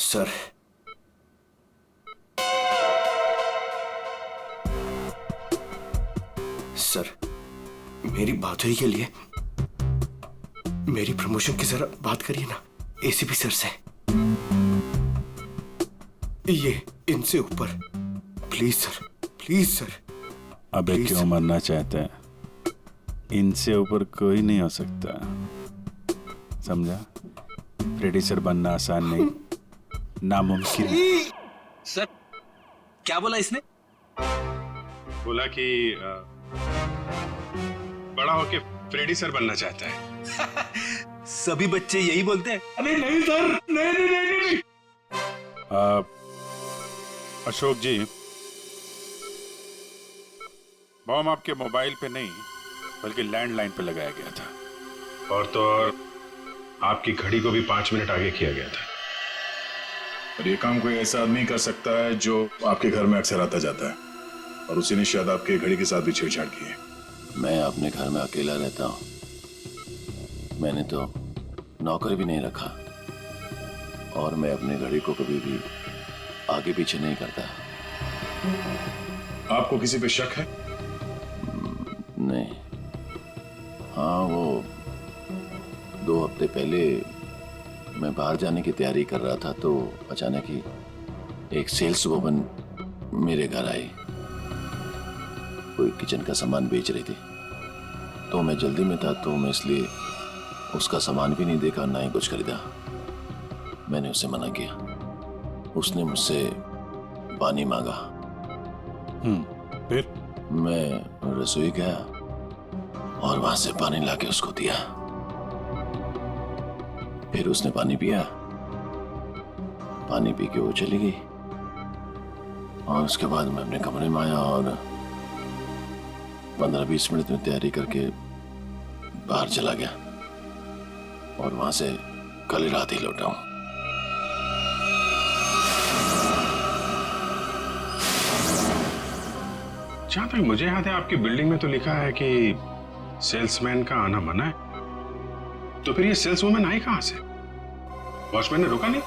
Sir, sir मेरी बात हुई के लिए मेरी प्रमोशन की जरा बात करिए ना एसीपी सर से। ये इनसे ऊपर प्लीज सर, प्लीज सर। अबे क्यों मरना चाहते हैं? इनसे ऊपर कोई नहीं हो सकता, समझा? फ्रेडी सर बनना आसान नहीं, नामुमकिन है। सर क्या बोला इसने? बोला कि बड़ा होके फ्रेडी सर बनना चाहता है। सभी बच्चे यही बोलते हैं। अरे नहीं सर, नहीं नहीं नहीं, नहीं। अशोक जी, बॉम्ब आपके मोबाइल पे नहीं बल्कि लैंडलाइन पे लगाया गया था। और तो और आपकी घड़ी को भी 5 मिनट आगे किया गया था। और ये काम कोई ऐसा आदमी कर सकता है जो आपके घर में अक्सर आता जाता है, और उसी ने शायद आपके घड़ी के साथ भी छेड़छाड़ की है। मैं अपने घर में अकेला रहता हूँ, मैंने तो नौकर भी नहीं रखा, और मैं अपनी घड़ी को कभी भी आगे पीछे नहीं करता। आपको किसी पे शक है? नहीं। हाँ, वो 2 हफ्ते पहले मैं बाहर जाने की तैयारी कर रहा था तो अचानक ही एक सेल्स वुमन मेरे घर आई। कोई किचन का सामान बेच रही थी, तो मैं जल्दी में था, तो मैं इसलिए उसका सामान भी नहीं देखा, ना ही कुछ खरीदा। मैंने उसे मना किया। उसने मुझसे पानी मांगा। फिर मैं रसोई गया और वहां से पानी लाके उसको दिया। फिर उसने पानी पिया, पानी पी के वो चली गई। और उसके बाद मैं अपने कमरे में आया और 15-20 मिनट में तैयारी करके बाहर चला गया, और वहां से कल रात ही लौटा हूं। जहां तक मुझे याद है आपकी बिल्डिंग में तो लिखा है कि सेल्समैन का आना मना है। तो फिर ये सेल्स वुमन आई कहां से? वॉचमैन ने रोका नहीं?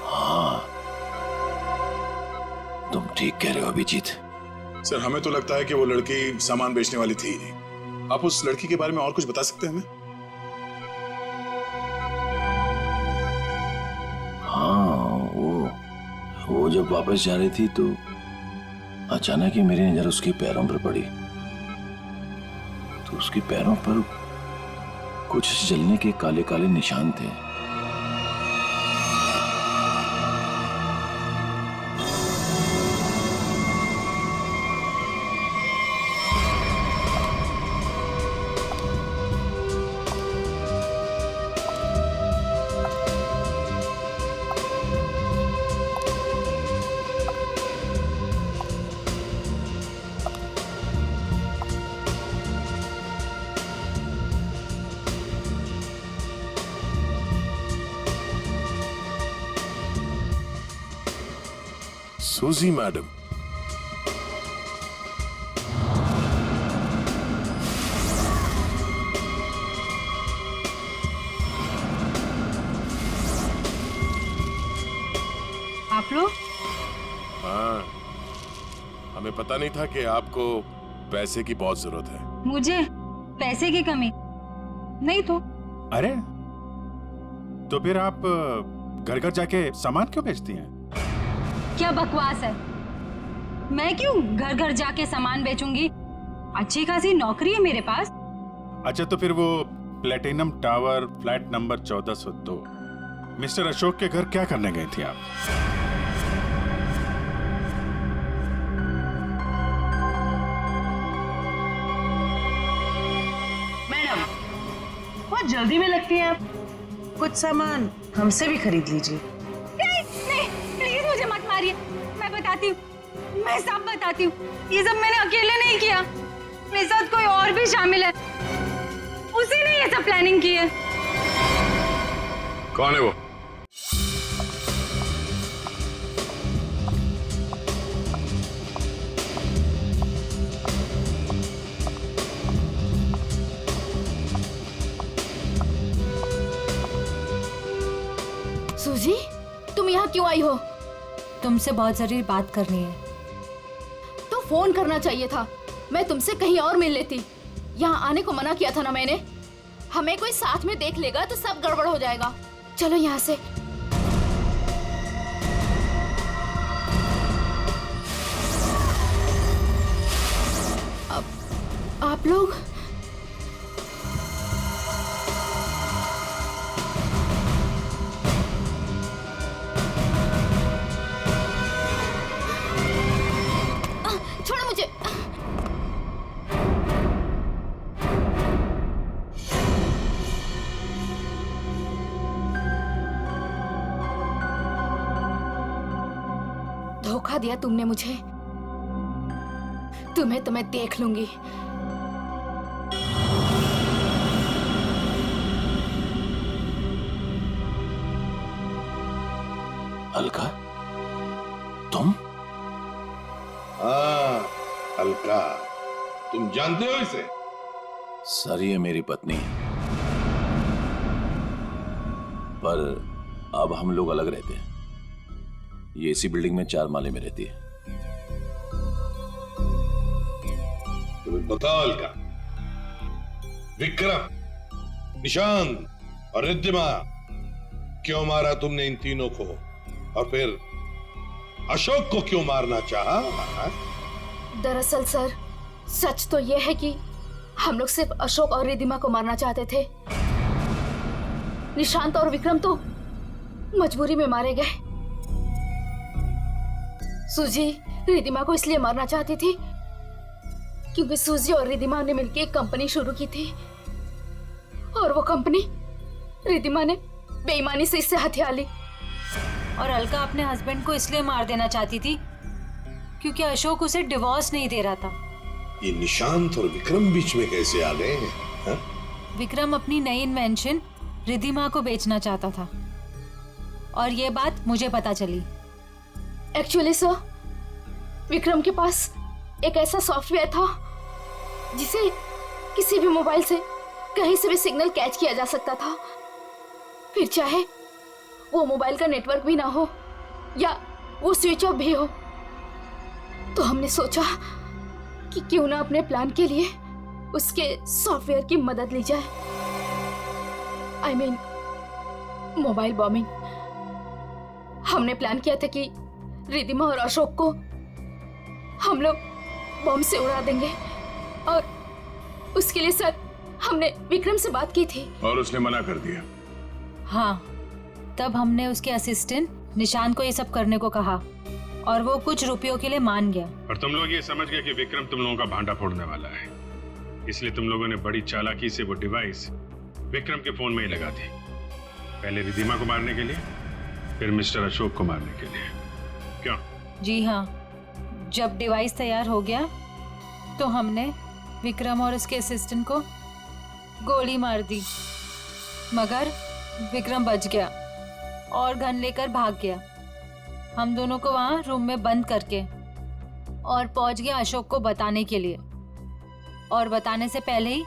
हाँ, तुम ठीक कह रहे हो अभिजीत। सर, हमें तो लगता है कि वो लड़की सामान बेचने वाली थी ही नहीं। आप उस लड़की के बारे में और कुछ बता सकते हैं हमें? हाँ, वो जब वापस जा रही थी तो अचानक ही मेरी नजर उसके पैरों पर पड़ी, तो उसके पैरों पर कुछ जलने के काले काले निशान थे। सूजी मैडम, आप लोग? हाँ, हमें पता नहीं था कि आपको पैसे की बहुत जरूरत है। मुझे पैसे की कमी नहीं तो। अरे तो फिर आप घर घर जाके सामान क्यों बेचती हैं? क्या बकवास है? मैं क्यों घर घर जाके सामान बेचूंगी? अच्छी खासी नौकरी है मेरे पास। अच्छा, तो फिर वो platinum tower flat number 1402 mister Ashok के घर क्या करने गई थी आप? मैडम, बहुत जल्दी में लगती हैं आप। कुछ सामान हमसे भी खरीद लीजिए। नहीं, प्लीज मुझे मत मारिए। मैं बताती हूँ, मैं सब बताती हूँ। ये सब मैंने अकेले नहीं किया, मेरे साथ कोई और भी शामिल है। उसी ने ये सब प्लानिंग की है। कौन है वो? सूजी, तुम यहाँ क्यों आई हो? तुमसे बहुत जरूरी बात करनी है। तो फोन करना चाहिए था, मैं तुमसे कहीं और मिल लेती। यहाँ आने को मना किया था ना मैंने। हमें कोई साथ में देख लेगा तो सब गड़बड़ हो जाएगा। चलो यहाँ से। अब आप लोग छोड़ो मुझे। धोखा दिया तुमने मुझे। तुम्हें तो मैं देख लूंगी। अलका, तुम? हाँ अलका, तुम जानते हो इसे? सर ये मेरी पत्नी, पर अब हम लोग अलग रहते हैं। ये इसी बिल्डिंग में 4 माले में रहती है। तुम्हें बताओ अलका, विक्रम, निशांत और रिद्धिमा, क्यों मारा तुमने इन तीनों को? और फिर अशोक को क्यों मारना चाहा? दरअसल सर, सच तो यह है कि हम लोग सिर्फ अशोक और रिद्धिमा को मारना चाहते थे। निशांत और विक्रम तो मजबूरी में मारे गए। सूजी रिद्धिमा को इसलिए मारना चाहती थी क्योंकि सूजी और रिद्धिमा ने मिलकर एक कंपनी शुरू की थी, और वो कंपनी रिद्धिमा ने बेईमानी से इससे हथिया ली। और अलका अपने हस्बैंड को इसलिए मार देना चाहती थी क्योंकि अशोक उसे डिवोर्स नहीं दे रहा था। ये निशांत और विक्रम बीच में कैसे आ गए हैं? हा? विक्रम अपनी नई इन्वेंशन रिद्धिमा को बेचना चाहता था और ये बात मुझे पता चली। एक्चुअली सर, विक्रम के पास एक ऐसा सॉफ्टवेयर था जिसे किसी भी मोबाइल से कहीं से भी सिग्नल कैच किया जा सकता था, फिर चाहे वो मोबाइल का नेटवर्क भी ना हो या वो स्विच ऑफ भी हो। तो हमने सोचा कि क्यों ना अपने प्लान के लिए उसके सॉफ्टवेयर की मदद ली जाए। I mean mobile bombing. हमने प्लान किया था कि रिद्धिमा और अशोक को हम लोग बॉम्ब से उड़ा देंगे, और उसके लिए सर हमने विक्रम से बात की थी और उसने मना कर दिया। हाँ, तब हमने उसके असिस्टेंट निशांत को ये सब करने को कहा और वो कुछ रुपयों के लिए मान गया। और तुम लोग ये समझ गए कि विक्रम तुम लोगों का भांडा फोड़ने वाला है, इसलिए तुम लोगों ने बड़ी चालाकी से वो डिवाइस विक्रम के फोन में ही लगा दी। पहले रिद्धिमा को मारने के लिए, फिर मिस्टर अशोक को मारने के लिए। क्यों? जी हाँ, जब डिवाइस तैयार हो गया तो हमने विक्रम और उसके असिस्टेंट को गोली मार दी, मगर विक्रम बच गया और गन लेकर भाग गया। हम दोनों को वहाँ रूम में बंद करके, और पहुंच गया अशोक को बताने के लिए, और बताने से पहले ही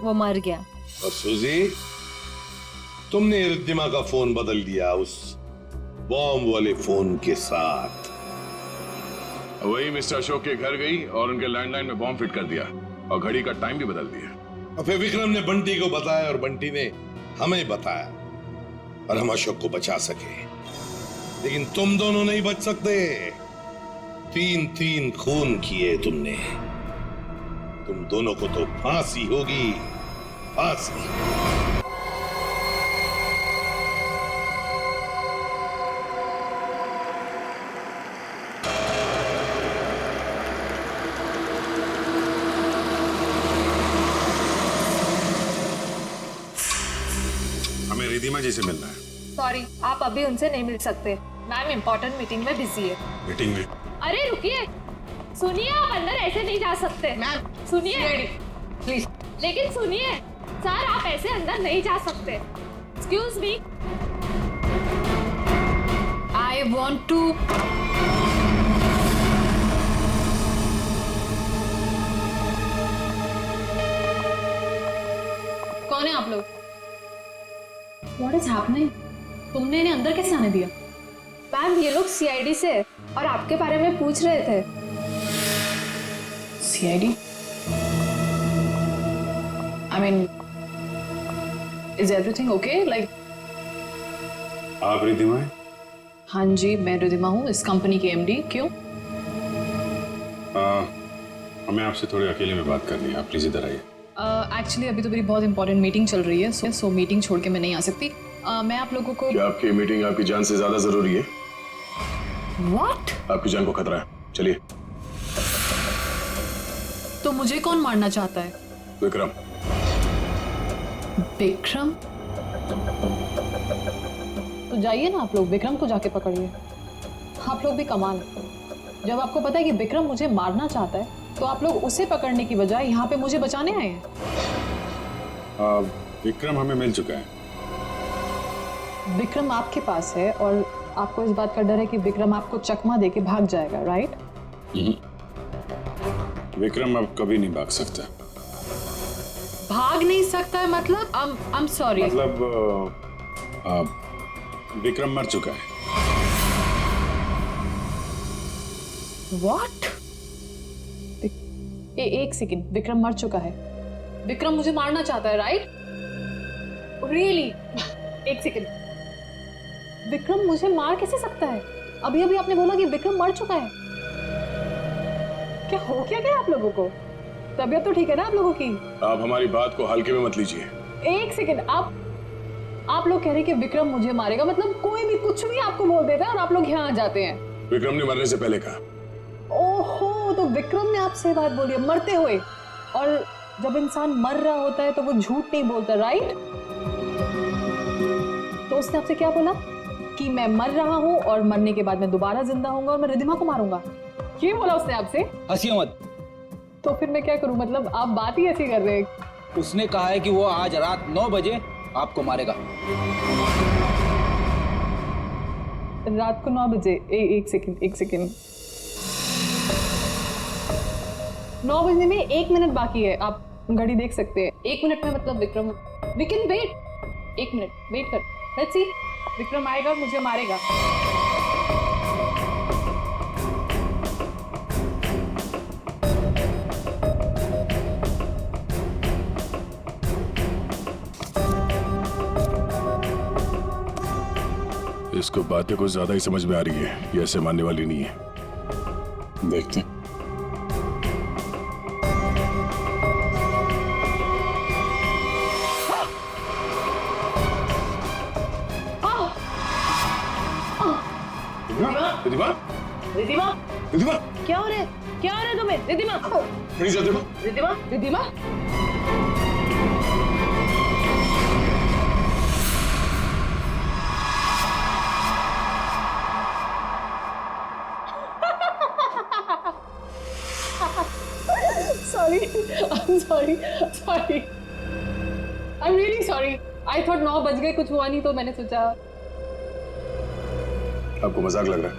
वो मर गया। और सूजी, तुमने रिद्धिमा का फोन बदल दिया उस बॉम्ब वाले फोन के साथ। वही मिस्टर अशोक के घर गई और उनके लैंडलाइन में बॉम्ब फिट कर दिया और घड़ी का टाइम भी बदल दिया। और फिर विक्रम ने बंटी को बताया और बंटी ने हमें बताया, और हम अशोक को बचा सके। लेकिन तुम दोनों नहीं बच सकते। 3 खून किए तुमने। तुम दोनों को तो फांसी होगी, फांसी। हमें रिद्धिमा जी से मिलना है। सॉरी, आप अभी उनसे नहीं मिल सकते। मैम इम्पोर्टेंट मीटिंग में बिजी है। मीटिंग में? अरे रुकिए, सुनिए, आप अंदर ऐसे नहीं जा सकते। मैम सुनिए प्लीज। लेकिन सुनिए सर, आप ऐसे अंदर नहीं जा सकते। Excuse me, I want to. कौन है आप लोग? What is happening? तुमने इन्हें अंदर कैसे आने दिया? मैम ये लोग सीआईडी से और आपके बारे में पूछ रहे थे। CID? I mean, is everything okay? Like, आप रिद्धिमा हैं? हाँ जी, मैं रिद्धिमा हूँ, इस कंपनी की एमडी। क्यों? हमें आपसे थोड़ी अकेले में बात करनी है, आप प्लीज इधर आइए। एक्चुअली अभी तो मेरी बहुत इंपॉर्टेंट मीटिंग चल रही है, सो मीटिंग छोड़ के मैं नहीं आ सकती। मैं आप लोगों को क्या आपकी मीटिंग आपकी जान से ज्यादा जरूरी है? What? आपकी जान को खतरा है, चलिए। तो मुझे कौन मारना चाहता है? विक्रम। विक्रम? तो जाइए ना आप लोग, विक्रम को जाके पकड़िए। आप लोग भी कमाल, जब आपको पता है कि विक्रम मुझे मारना चाहता है तो आप लोग उसे पकड़ने की बजाय यहाँ पे मुझे बचाने आए हैं। विक्रम हमें मिल चुका है। विक्रम आपके पास है और आपको इस बात का डर है कि विक्रम आपको चकमा देके भाग जाएगा, राइट? विक्रम अब कभी नहीं भाग सकता। भाग नहीं सकता है मतलब? I'm sorry। मतलब विक्रम मर चुका है। What? एक सेकंड, विक्रम मर चुका है? विक्रम मुझे मारना चाहता है, राइट? रियली? एक सेकंड, विक्रम मुझे मार कैसे सकता है? अभी अभी आपने बोला कि विक्रम मर चुका है। क्या हो क्या गया आप लोगों को? तबीयत तो ठीक है ना आप लोगों की? आप हमारी बात को हल्के में मत लीजिए। एक सेकंड, आप लोग कह रहे हैं कि विक्रम मुझे मारेगा, मतलब कोई भी कुछ भी आपको बोल देता है और आप लोग यहाँ आ जाते हैं। विक्रम ने मरने से पहले कहा। ओहो, तो विक्रम ने आपसे बात बोली है मरते हुए, और जब इंसान मर रहा होता है तो वो झूठ नहीं बोलता, राइट? तो उसने आपसे क्या बोला कि मैं मर रहा हूँ और मरने के बाद मैं दोबारा जिंदा होऊंगा और मैं रिद्धिमा को मारूंगा, ये बोला उसने आपसे? हंसियो मत। तो फिर मैं क्या करूं, मतलब आप बात ही ऐसी कर रहे हैं। उसने कहा है कि वो आज रात 9 बजे आपको मारेगा। रात को 9 बजे? एक सेकंड, 9 बजने में 1 मिनट बाकी है, आप घड़ी देख सकते हैं। 1 मिनट में मतलब Vikram, we can wait. 1 minute wait कर, लेट्स सी, विक्रम आएगा और मुझे मारेगा। इसको बातें कुछ ज्यादा ही समझ में आ रही है, ये ऐसे मानने वाली नहीं है। देखते हैं। रिद्धिमा? क्या हो रहा है? तुम्हें? Riddhima? sorry, I'm really sorry. I thought 9 बज गए, कुछ हुआ नहीं तो मैंने सोचा। आपको मजाक लग रहा है?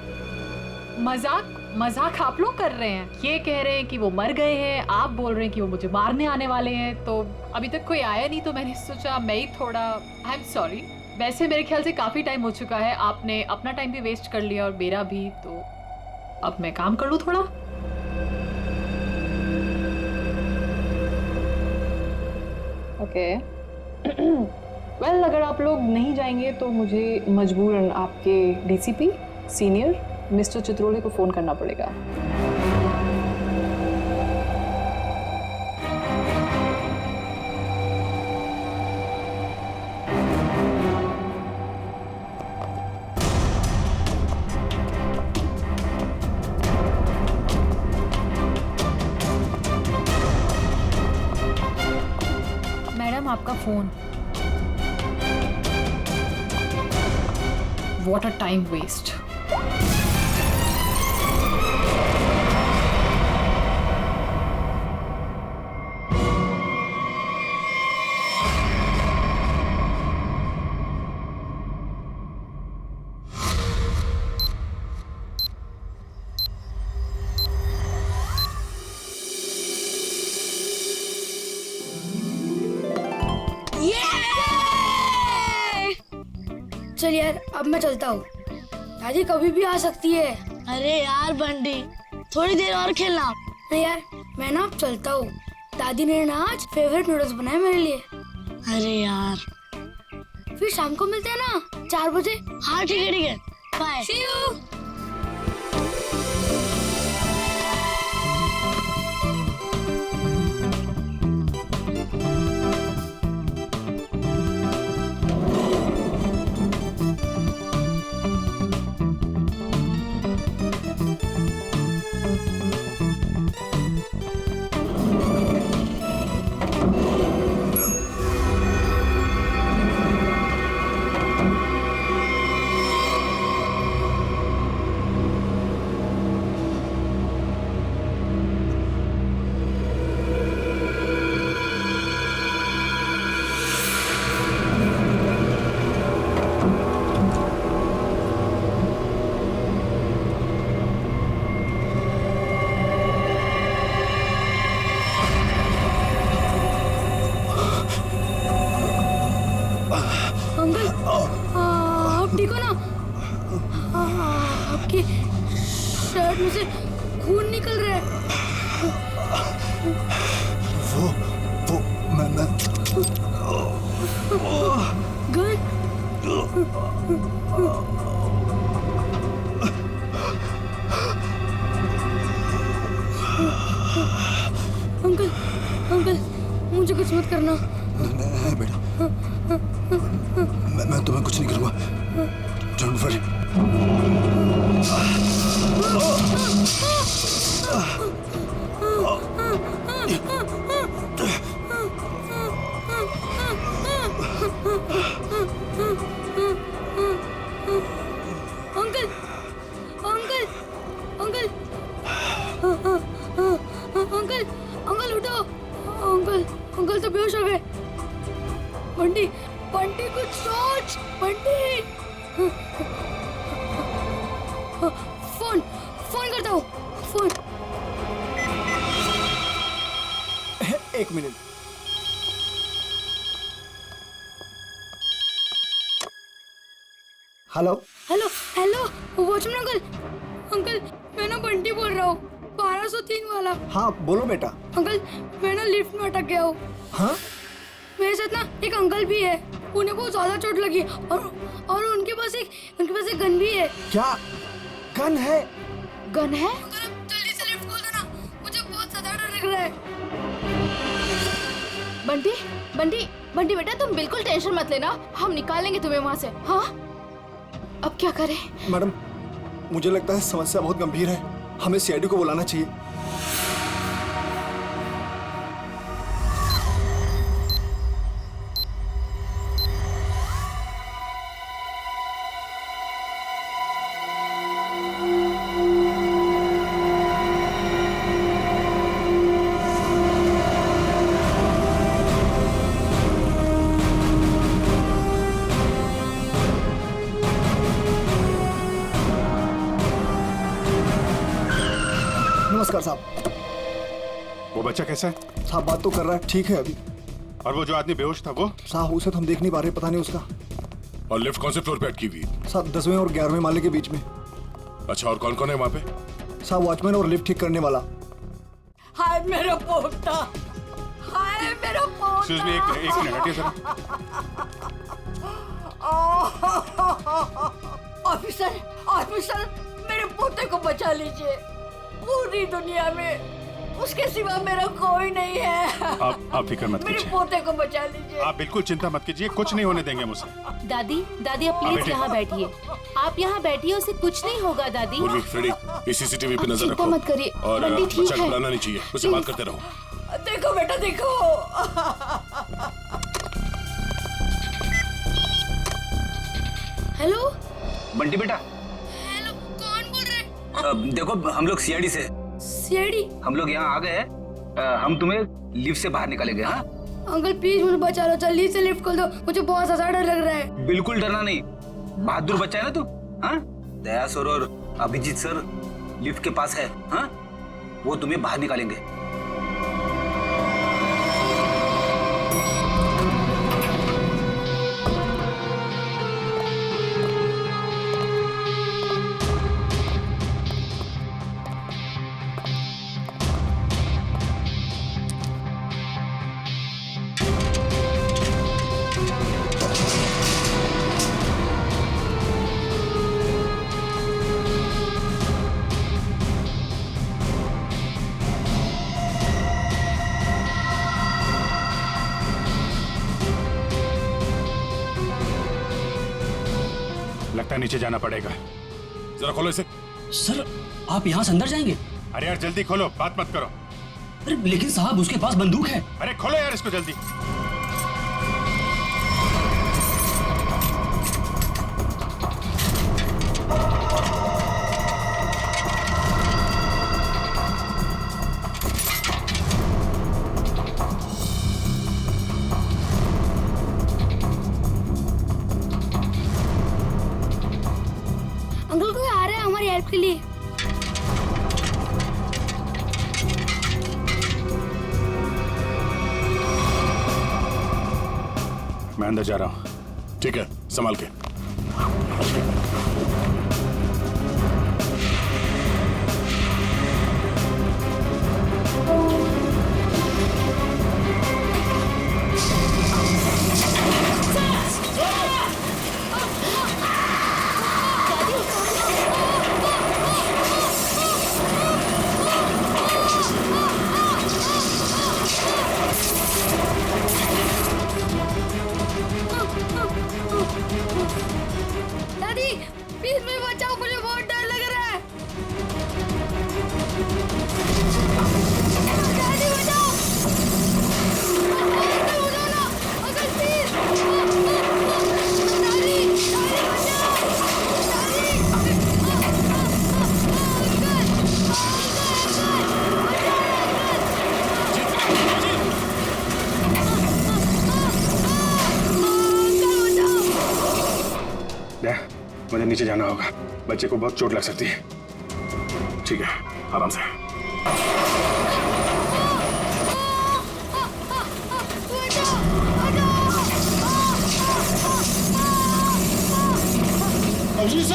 मजाक आप लोग कर रहे हैं। ये कह रहे हैं कि वो मर गए हैं, आप बोल रहे हैं कि वो मुझे मारने आने वाले हैं। तो अभी तक कोई आया नहीं तो मैंने सोचा मैं ही थोड़ा, आई एम सॉरी। वैसे मेरे ख्याल से काफी टाइम हो चुका है, आपने अपना टाइम भी वेस्ट कर लिया और मेरा भी, तो अब मैं काम कर लूं थोड़ा। ओके वेल, अगर आप लोग नहीं जाएंगे तो मुझे मजबूरन आपके डीसीपी सीनियर मिस्टर चित्रोले को फोन करना पड़ेगा। मैडम आपका phone. What a time waste. चल यार, अब मैं चलता हूँ। दादी कभी भी आ सकती है। अरे यार बंटी, थोड़ी देर और खेलना। नहीं यार, मैं ना अब चलता हूँ। दादी ने ना आज फेवरेट नूडल्स बनाए मेरे लिए। अरे यार, फिर शाम को मिलते हैं ना 4 बजे। हाँ ठीक है ठीक है, बाय। See you। अंकल, आप ठीक हो ना? आपकी शर्ट में से खून निकल रहा है। वो मैं गन? अंकल, अंकल, मुझे कुछ मत करना। नहीं बेटा, मैं तुम्हें कुछ नहीं करूंगा। Don't worry. Uncle, uncle, uncle, uncle, uncle उठो। अंकल, अंकल तो बेहोश हो गए। बंटी, बंटी कुछ सोच। बंटी, फोन फोन करता हूँ। फोन। एक minute. Hello hello hello, watchman uncle. Uncle, मैं ना बंटी बोल रहा हूँ, 1203 वाला। हाँ बोलो बेटा। अंकल, मैं ना लिफ्ट में अटक गया हूँ। हाँ? मेरे साथ ना एक अंकल भी है, उन्हें बहुत ज्यादा चोट लगी और उनके पास एक गन भी है। क्या गन है? गन है? जल्दी से लिफ्ट खोल देना, मुझे बहुत ज्यादा डर लग रहा है। बंटी, बंटी, बंटी बेटा, तुम बिल्कुल टेंशन मत लेना, हम निकालेंगे तुम्हें वहाँ से। हाँ, अब क्या करें? मैडम, मुझे लगता है समस्या बहुत गंभीर है, हमें सीआईडी को बुलाना चाहिए। नमस्कार साहब। वो बच्चा कैसा है? साहब बात तो कर रहा है, ठीक है अभी। और वो जो आदमी बेहोश था वो? साहब उसे तो हम देख नहीं पा रहे, पता नहीं उसका। और लिफ्ट कौन से फ्लोर पे अटकी हुई? साहब 10वें और 11वें माले के बीच में। अच्छा, और कौन कौन है वहाँ पे? साहब वॉचमैन और लिफ्ट ठीक करने वाला। हाय मेरा पोता, हाय मेरा पोता। एक्सक्यूज मी, एक मिनट हटिए जरा। ऑफिसर, ऑफिसर, मेरे पोते को बचा लीजिए। पूरी दुनिया में उसके सिवा मेरा कोई नहीं है। आप फिक्र मत मेरे कीजिए, पोते को बचा लीजिए। आप बिल्कुल चिंता मत कीजिए, कुछ नहीं होने देंगे मुझसे। दादी, दादी आप प्लीज यहाँ बैठिए। आप यहाँ बैठिए, उसे कुछ नहीं होगा दादी। उर्वी, फ्रेडी, ये सीसीटीवी पे नजर चिंता रखो। मत करिए, और बंटी ठीक बच्चा को है। बुलाना नहीं चाहिए, उससे बात करते रहो। देखो बेटा, देखो। हेलो बंटी बेटा। हेलो, कौन बोल रहे हैं? देखो, हम लोग सीआईडी से। सीआईडी? हम लोग यहाँ आ गए हैं, हम तुम्हें लिफ्ट से बाहर निकालेंगे। हाँ अंकल प्लीज मुझे बचा लो, जल्दी से लिफ्ट खोल दो, मुझे बहुत ज्यादा डर लग रहा है। बिल्कुल डरना नहीं, बहादुर बच्चा है ना तू। हाँ, दया सर और अभिजीत सर लिफ्ट के पास है। हाँ, वो तुम्हें बाहर निकालेंगे। लगता है नीचे जाना पड़ेगा। जरा खोलो इसे। सर आप यहाँ से अंदर जाएंगे? अरे यार जल्दी खोलो, बात मत करो। अरे लेकिन साहब उसके पास बंदूक है। अरे खोलो यार इसको जल्दी। अंकल कोई आ रहा है हमारी हेल्प के लिए। मैं अंदर जा रहा हूँ। ठीक है, संभाल के। दादी प्लीज मुझे बचाओ, मुझे बहुत डर लग रहा है। दादी बचाओ, अंकल बचाओ ना, अंकल प्लीज। दादी दादी मुझे नीचे जाना होगा, बच्चे को बहुत चोट लग सकती है। ठीक है, आराम से। Abhijeet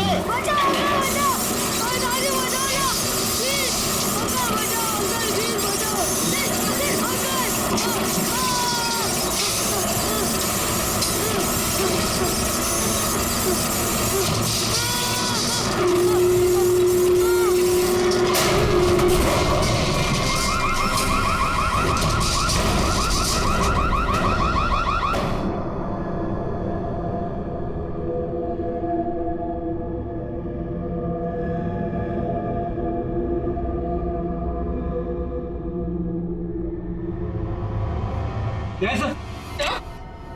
sir,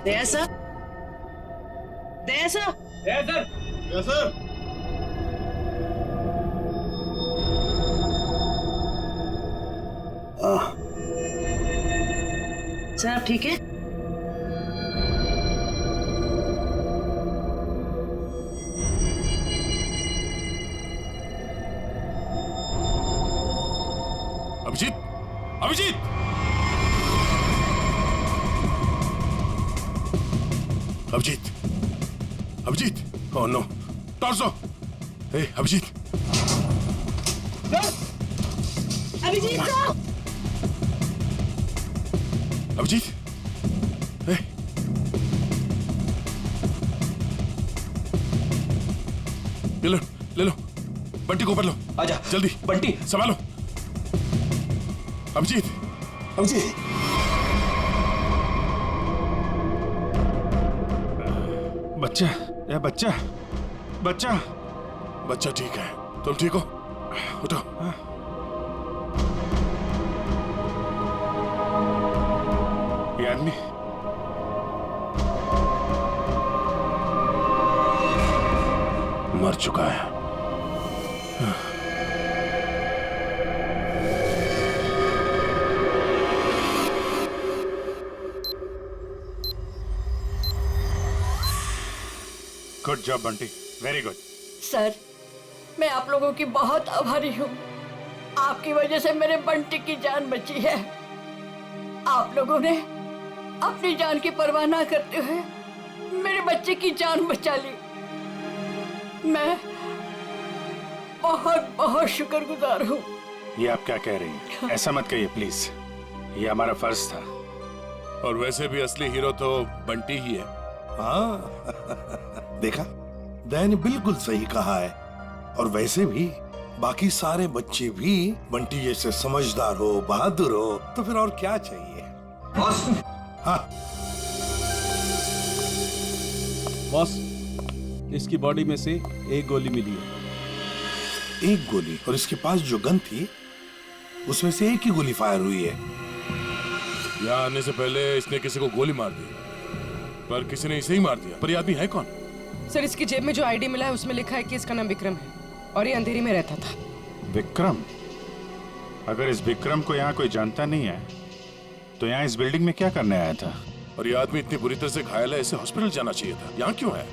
Daya sir, Daya sir, Daya sir, yes sir. Sir आप ठीक है? अभिजीत, अभिजीत, अभिजीत, अभिजीत, ओह नो, टॉर्सो, hey Abhijeet, Abhijeet sir, Abhijeet, hey, ले लो, बंटी को ऊपर लो, आजा जल्दी, बंटी संभालो, अभिजीत, अभिजीत, बच्चा, या बच्चा, बच्चा, बच्चा ठीक है, तुम ठीक हो? उठो। ये आदमी मर चुका है। Good job Bunty, very good. Sir मैं आप लोगों की बहुत आभारी हूँ। आपकी वजह से मेरे बंटी की जान बची है। आप लोगों ने अपनी जान की परवाह ना करते हुए मेरे बच्चे की जान बचा ली। मैं बहुत बहुत शुक्रगुजार हूँ। ये आप क्या कह रही हैं? ऐसा मत कहिए प्लीज, ये हमारा फर्ज था। और वैसे भी असली हीरो तो बंटी ही है। हाँ देखा, दया ने बिल्कुल सही कहा है। और वैसे भी बाकी सारे बच्चे भी बंटी जैसे समझदार हो, बहादुर हो, तो फिर और क्या चाहिए। बॉस, हाँ बॉस, इसकी बॉडी में से एक गोली मिली है। एक गोली? और इसके पास जो गन थी उसमें से एक ही गोली फायर हुई है। यहाँ आने से पहले इसने किसी को गोली मार दी, पर किसी ने इसे ही मार दिया। पर ये आदमी है कौन? सर, इसकी जेब में जो आईडी मिला है उसमें लिखा है कि इसका नाम विक्रम है और ये अंधेरी में रहता था। विक्रम? अगर इस विक्रम को यहाँ कोई जानता नहीं है तो यहाँ इस बिल्डिंग में क्या करने आया था? और ये आदमी इतनी बुरी तरह से घायल है, इसे हॉस्पिटल जाना चाहिए था। यहाँ क्यों है?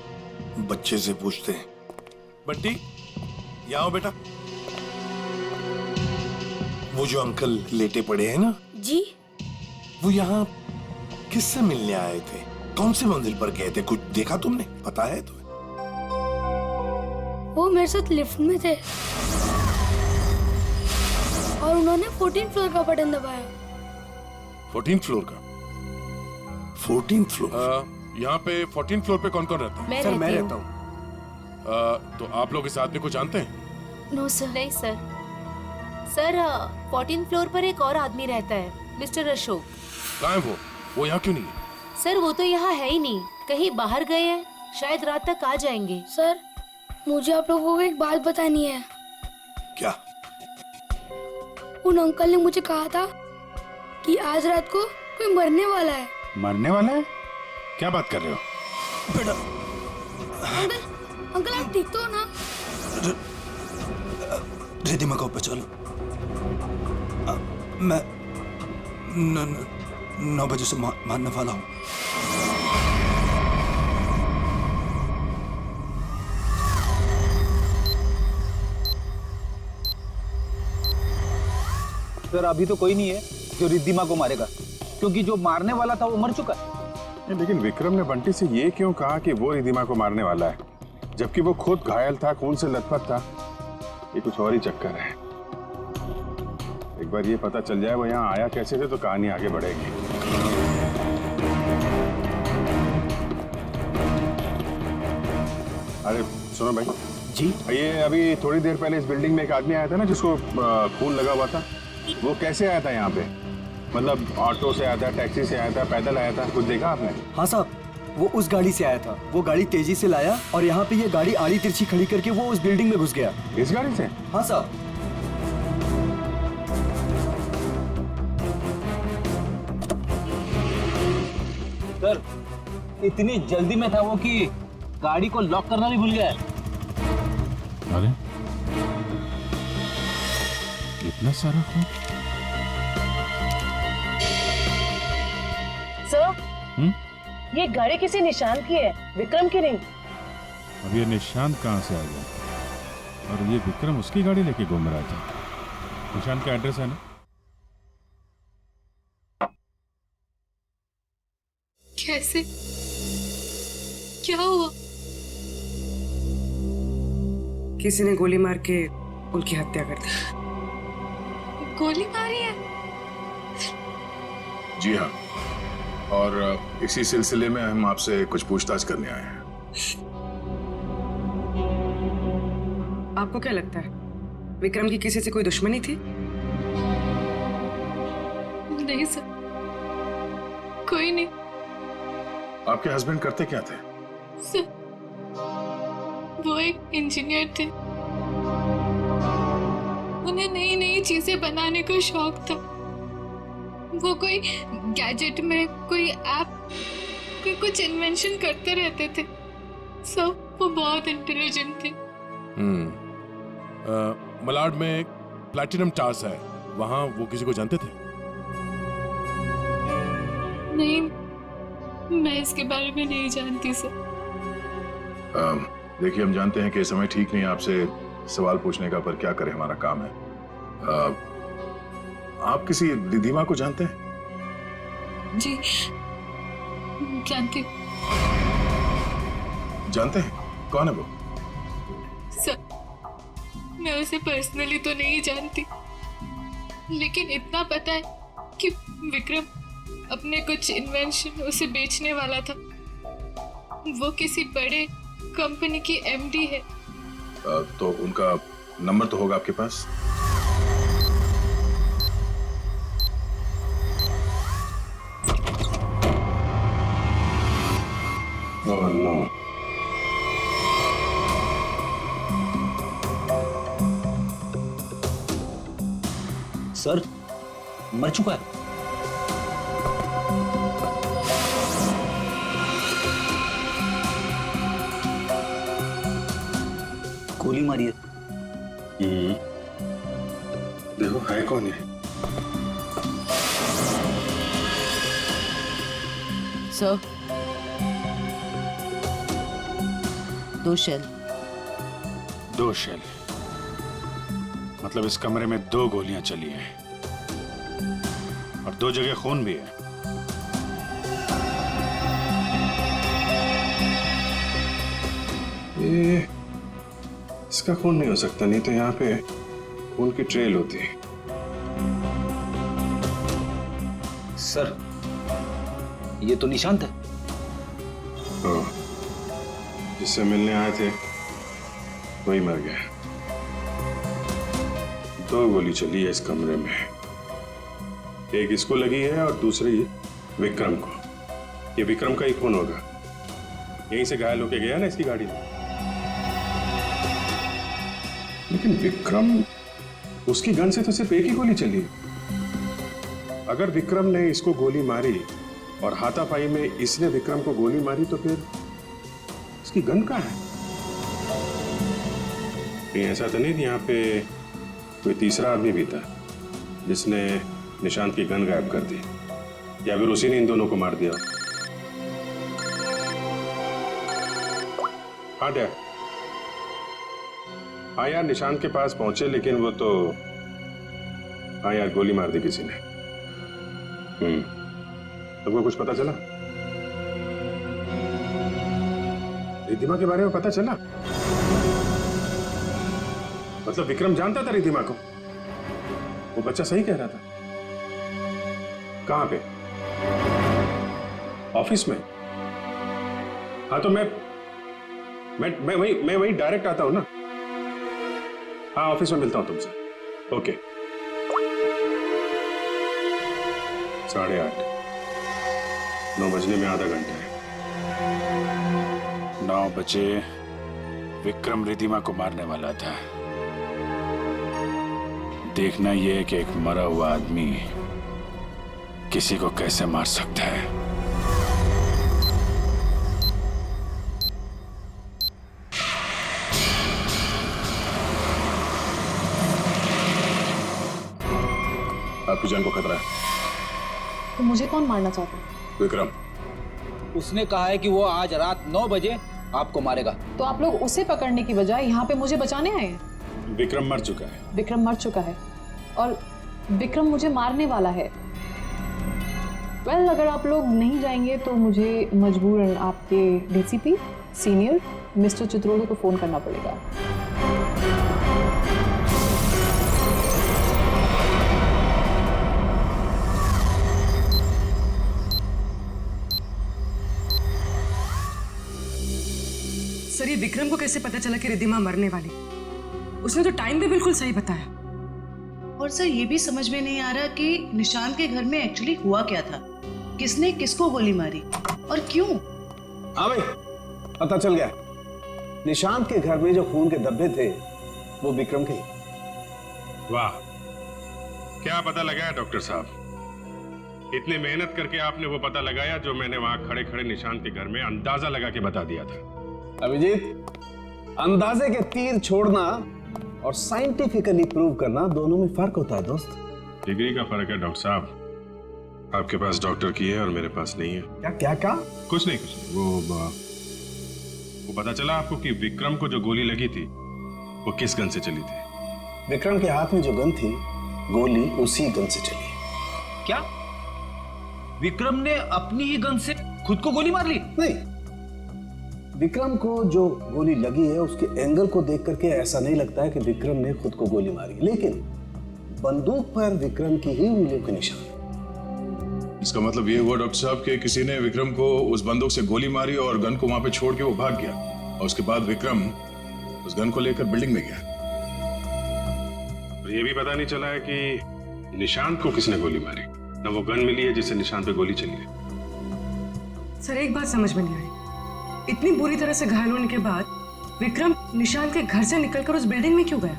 बच्चे से पूछते हैं। बंटी, यहाँ आओ बेटा। वो जो अंकल लेटे पड़े हैं ना जी, वो यहाँ किससे मिलने आए थे? कौन से मंदिर पर गए थे? कुछ देखा तुमने? पता है तुम्हें? वो मेरे साथ लिफ्ट में थे और उन्होंने 14th फ्लोर का बटन दबाया। 14th फ्लोर का? 14th floor? यहाँ पे 14th फ्लोर पे कौन कौन रहता है? सर, मैं रहता हूँ। तो आप लोग इस आदमी को जानते हैं? No sir. नहीं सर। सर, 14th फ्लोर पर एक और आदमी रहता है, मिस्टर अशोक। कहाँ है वो यहाँ क्यों नहीं है? सर, वो तो यहाँ है ही नहीं, कहीं बाहर गए हैं, शायद रात तक आ जाएंगे। सर, मुझे आप लोगों को एक बात बतानी है। क्या? उन अंकल ने मुझे कहा था कि आज रात को कोई मरने वाला है। मरने वाला है? क्या बात कर रहे हो? बेटा। अंकल आप ठीक तो हो ना? रिधिमा को पहचानो। मैं 9 बजे से मारने वाला हूँ। सर, अभी तो कोई नहीं है जो रिद्धिमा को मारेगा, क्योंकि जो मारने वाला था वो मर चुका है। लेकिन विक्रम ने बंटी से ये क्यों कहा कि वो रिधिमा को मारने वाला है, जबकि वो खुद घायल था, खून से लथपथ था? ये कुछ और ही चक्कर है। एक बार ये पता चल जाए वो यहाँ आया कैसे थे तो कहानी आगे बढ़ेगी। अरे सुनो भाई जी, ये अभी थोड़ी देर पहले इस बिल्डिंग में एक आदमी आया था ना जिसको खून लगा हुआ था, वो कैसे आया था यहाँ पे? मतलब ऑटो से आया था, टैक्सी से आया था, पैदल आया था? कुछ देखा आपने? हाँ साहब, वो उस गाड़ी से आया था। वो गाड़ी तेजी से लाया और यहाँ पे ये गाड़ी आड़ी तिरछी खड़ी करके वो उस बिल्डिंग में घुस गया। इस गाड़ी से? हाँ साहब। सर, इतनी जल्दी में था वो कि गाड़ी को लॉक करना भी भूल गया। अरे इतना सारा खून? सर, ये गाड़ी किसी निशान की है, विक्रम की नहीं। अब ये निशान कहाँ से आ गया? और ये विक्रम उसकी गाड़ी लेके घूम रहा था। निशान का एड्रेस है ना? कैसे? क्या हुआ? किसी ने गोली मार के उनकी हत्या कर दी। गोली मारी है? जी हाँ, और इसी सिलसिले में हम आपसे कुछ पूछताछ करने आए हैं। आपको क्या लगता है, विक्रम की किसी से कोई दुश्मनी थी? नहीं सर, कोई नहीं। आपके हस्बैंड करते क्या थे? सर, वो एक इंजीनियर थे। उन्हें नई नई चीजें बनाने का शौक था। वो कोई गैजेट में कोई ऐप, कोई कुछ इन्वेंशन करते रहते थे। सब वो बहुत इंटेलिजेंट थे। मलाड में एक प्लैटिनम टावर्स है, वहां वो किसी को जानते थे? नहीं, मैं इसके बारे में नहीं जानती सर। देखिए, हम जानते हैं कि समय ठीक नहीं है आपसे सवाल पूछने का, पर क्या करें, हमारा काम है। आप किसी रिधिमा को जानते हैं? जी, जानती। जानते हैं? कौन है वो? सर, मैं उसे पर्सनली तो नहीं जानती, लेकिन इतना पता है कि विक्रम अपने कुछ इन्वेंशन उसे बेचने वाला था। वो किसी बड़े कंपनी की एमडी है। तो उनका नंबर तो होगा आपके पास? Oh, no. सर मर चुका है। गोली मारी है। देखो है कौन है? Sir, 2 shell. 2 शेल मतलब इस कमरे में 2 गोलियां चली हैं और 2 जगह खून भी है। ये इसका खून नहीं हो सकता, नहीं तो यहाँ पे खून की ट्रेल होती है। सर ये तो निशांत है। हाँ, जिससे मिलने आए थे वही मर गया। 2 गोली चली है इस कमरे में, एक इसको लगी है और दूसरी विक्रम को। ये विक्रम का ही खून होगा, यहीं से घायल होके गया ना इसकी गाड़ी में। लेकिन विक्रम, उसकी गन से तो सिर्फ एक ही गोली चली है। अगर विक्रम ने इसको गोली मारी और हाथापाई में इसने विक्रम को गोली मारी तो फिर इसकी गन कहाँ है? कहीं ऐसा तो नहीं कि यहाँ पे कोई तीसरा आदमी भी था जिसने निशांत की गन गायब कर दी, या फिर उसी ने इन दोनों को मार दिया? हाँ डैड, हाँ यार निशांत के पास पहुंचे, लेकिन वो तो, हाँ यार गोली मार दी किसी ने। तुमको कुछ पता चला? रिद्धिमा के बारे में पता चला? मतलब विक्रम जानता था रिद्धिमा को? वो बच्चा सही कह रहा था। कहां पे? ऑफिस में? हाँ तो मैं वही डायरेक्ट आता हूं ना। हाँ ऑफिस में मिलता हूं तुमसे। ओके। 8:30, 9 बजने में आधा घंटा है। 9 बजे विक्रम रिद्धिमा को मारने वाला था। देखना यह है कि एक मरा हुआ आदमी किसी को कैसे मार सकता है। आपकी जान को खतरा है। तो मुझे कौन मारना चाहता है? विक्रम। उसने कहा है कि वो आज रात 9 बजे आपको मारेगा। तो आप लोग उसे पकड़ने की बजाय यहाँ पे मुझे बचाने आए हैं? विक्रम मर चुका है। विक्रम मर चुका है और विक्रम मुझे मारने वाला है। वेल, अगर आप लोग नहीं जाएंगे तो मुझे मजबूरन आपके डीसीपी सीनियर मिस्टर चित्रोले को फोन करना पड़ेगा। सर, ये विक्रम को कैसे पता चला कि रिद्धिमा मरने वाली? उसने तो टाइम भी बिल्कुल सही बताया। और सर ये भी समझ में नहीं आ रहा कि निशांत के घर में एक्चुअली हुआ क्या था, किसने किसको गोली मारी और क्यों। हाँ भाई, पता चल गया। निशांत के घर में जो खून के धब्बे थे वो विक्रम के। वाह, क्या पता लगाया डॉक्टर साहब। इतनी मेहनत करके आपने वो पता लगाया जो मैंने वहां खड़े खड़े निशांत के घर में अंदाजा लगा के बता दिया था। अभिजीत, अंदाजे के तीर छोड़ना और साइंटिफिकली प्रूव करना दोनों में फर्क होता है दोस्त। डिग्री का फर्क है डॉक्टर साहब। आपके पास डॉक्टर की है और मेरे पास नहीं है। क्या क्या क्या? कुछ नहीं। वो पता चला आपको कि विक्रम को जो गोली लगी थी वो किस गन से चली थी? विक्रम के हाथ में जो गन थी, गोली उसी गन से चली। क्या विक्रम ने अपनी ही गन से खुद को गोली मार ली? नहीं, विक्रम को जो गोली लगी है उसके एंगल को देख करके ऐसा नहीं लगता है कि विक्रम ने खुद को गोली मारी, लेकिन बंदूक पर विक्रम की ही उंगलियों के निशान। इसका मतलब ये हुआ डॉक्टर साहब कि किसी ने विक्रम को उस बंदूक से गोली मारी और गन को वहां पे छोड़ के वो भाग गया, और उसके बाद विक्रम उस गन को लेकर बिल्डिंग में गया। और ये भी पता नहीं चला है कि निशांत को किसने गोली मारी, ना वो गन मिली है जिससे निशांत पे गोली चली है। सर, एक बात समझ में नहीं आई, इतनी बुरी तरह से घायल होने के बाद विक्रम निशांत के घर से निकलकर उस बिल्डिंग में क्यों गया?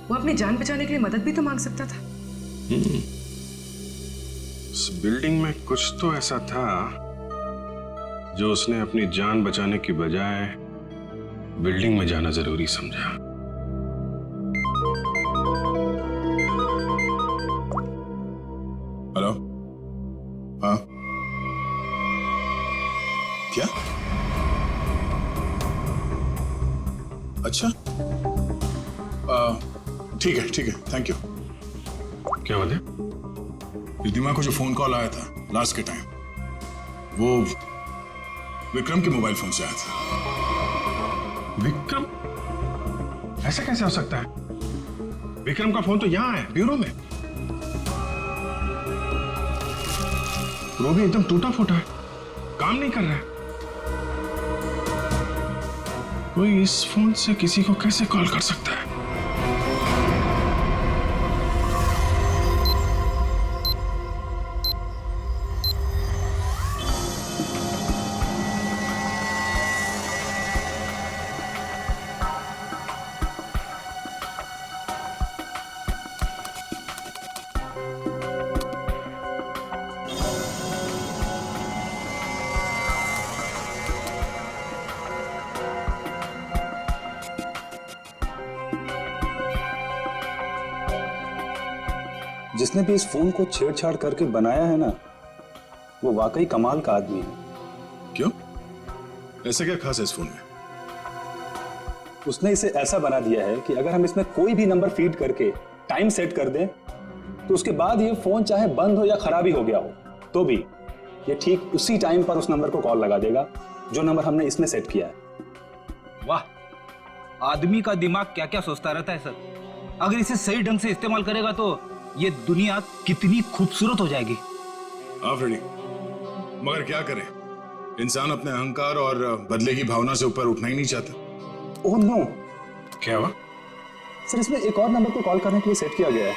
वो अपनी जान बचाने के लिए मदद भी तो मांग सकता था। इस बिल्डिंग में कुछ तो ऐसा था जो उसने अपनी जान बचाने की बजाय बिल्डिंग में जाना जरूरी समझा। हेलो, हाँ, क्या? अच्छा, ठीक है, थैंक यू। क्या बात है? रिद्धिमा को जो फोन कॉल आया था लास्ट के टाइम, वो विक्रम के मोबाइल फोन से आया था। विक्रम? ऐसा कैसे हो सकता है? विक्रम का फोन तो यहाँ है, ब्यूरो में। वो भी एकदम टूटा फूटा है, काम नहीं कर रहा है। कोई इस फोन से किसी को कैसे कॉल कर सकता है? जिसने भी इस फोन को छेड़छाड़ करके बनाया है ना, वो वाकई कमाल का आदमी है। क्यों? ऐसा क्या खास है इस फोन में? उसने इसे ऐसा बना दिया है कि अगर हम इसमें कोई भी नंबर फीड करके टाइम सेट कर दें, तो उसके बाद ये फोन चाहे बंद हो या खराबी हो गया हो, तो भी ये ठीक उसी टाइम पर उस नंबर को कॉल लगा देगा जो नंबर हमने इसमें सेट किया है। वाह, आदमी का दिमाग क्या क्या सोचता रहता है सर। अगर इसे सही ढंग से इस्तेमाल करेगा तो ये दुनिया कितनी खूबसूरत हो जाएगी। हाँ फ्रेडी, मगर क्या करें, इंसान अपने अहंकार और बदले की भावना से ऊपर उठना ही नहीं चाहता। Oh no. क्या हुआ? सर, इसमें एक और नंबर को कॉल करने के लिए सेट किया गया है।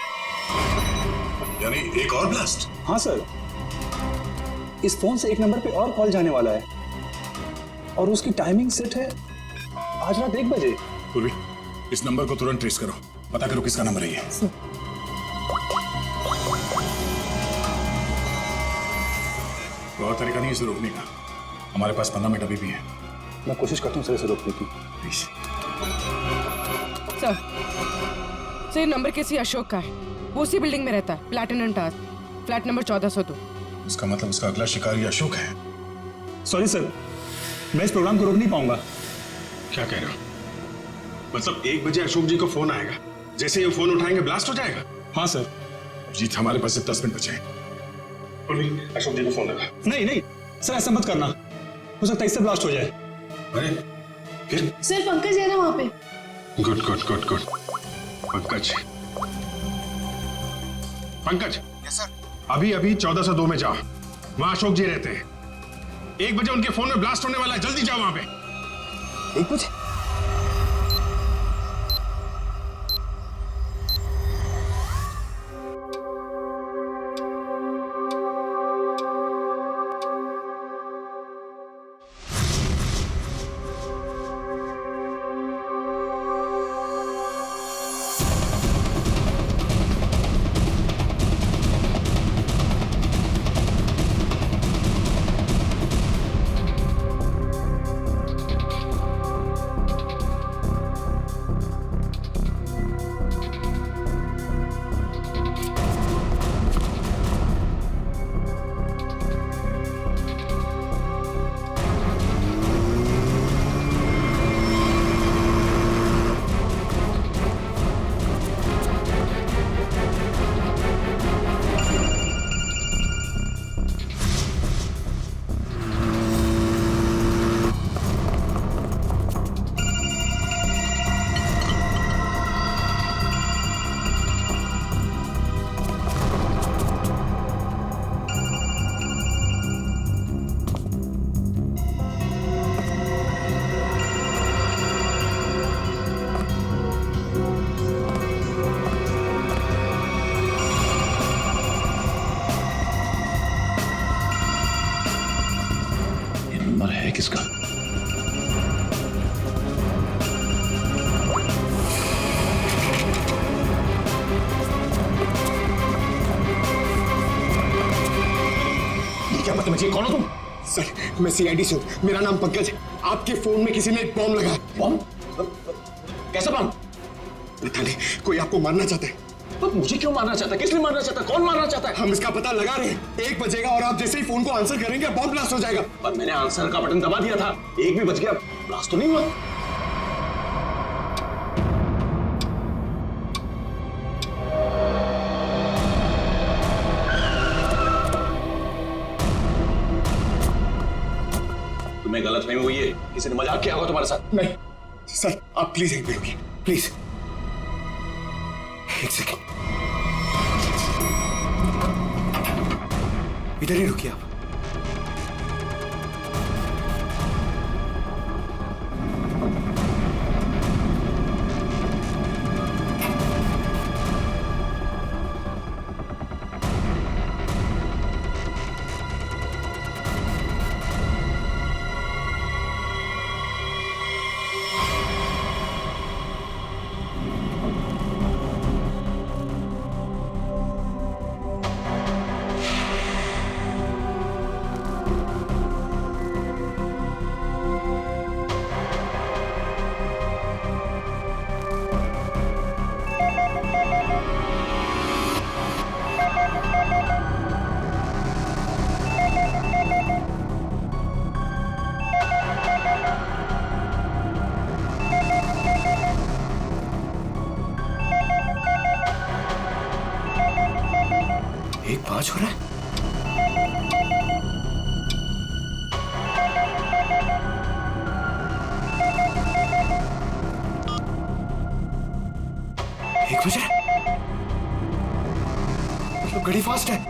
यानी एक और ब्लास्ट? हाँ सर, इस फोन से एक नंबर पे और कॉल जाने वाला है और उसकी टाइमिंग सेट है आज रात 1 बजे। पूर्वी, इस नंबर को तुरंत ट्रेस करो, पता करो किसका नंबर है ये। और तरीका नहीं इसे रोकने का। हमारे पास 15 मिनट अभी भी है। मैं कोशिश करता हूँ सर इसे रोकने की। प्लीज। सर, नंबर किसी अशोक का है, वो उसी बिल्डिंग में रहता है, प्लैटिनम टावर, फ्लैट नंबर 1402। इसका मतलब उसका अगला शिकारी अशोक है। सॉरी सर, मैं इस प्रोग्राम को रोक नहीं पाऊंगा। क्या कह रहे हो? मतलब 1 बजे अशोक जी को फोन आएगा, जैसे ये फोन उठाएंगे ब्लास्ट हो जाएगा? हाँ सर। जीत, हमारे पास 10 मिनट बचे हैं। अशोक जी को फोन लगा। नहीं नहीं सर, ऐसा मत करना, हो सकता है इससे ब्लास्ट हो जाए। अरे फिर? सर पंकज है ना वहाँ पे। Good good good good. Pankaj, Pankaj. Yes sir. अभी 1402 में जाओ, वहां अशोक जी रहते हैं। 1 बजे उनके फोन में ब्लास्ट होने वाला है, जल्दी जाओ वहां पे। 1 बजे? बचिए, कौन हो तुम? सर, मैं सीआईडी से हूँ, मेरा नाम पंकज है। आपके फोन में किसी ने एक बॉम्ब लगाया। बॉम्ब? कैसा बॉम्ब? पता नहीं, कोई आपको मारना चाहता है। तो मुझे क्यों मारना चाहता है? किस लिए मारना चाहता है? कौन मारना चाहता है? हम इसका पता लगा रहे हैं। 1 बजेगा और आप जैसे ही फोन को आंसर करेंगे बॉम्ब ब्लास्ट हो जाएगा। पर मैंने आंसर का बटन दबा दिया था। 1 भी बज गया, ब्लास्ट तो नहीं हुआ। तुम्हें गलतफहमी हुई है, किसी ने मजाक किया होगा तुम्हारे साथ। नहीं सर, आप प्लीज यहीं पे रुकिए, प्लीज। 1 सेकेंड, इधर ही रुकिए आप। एक 5 हो रहा है। एक बज रहा है। मतलब घड़ी फास्ट है।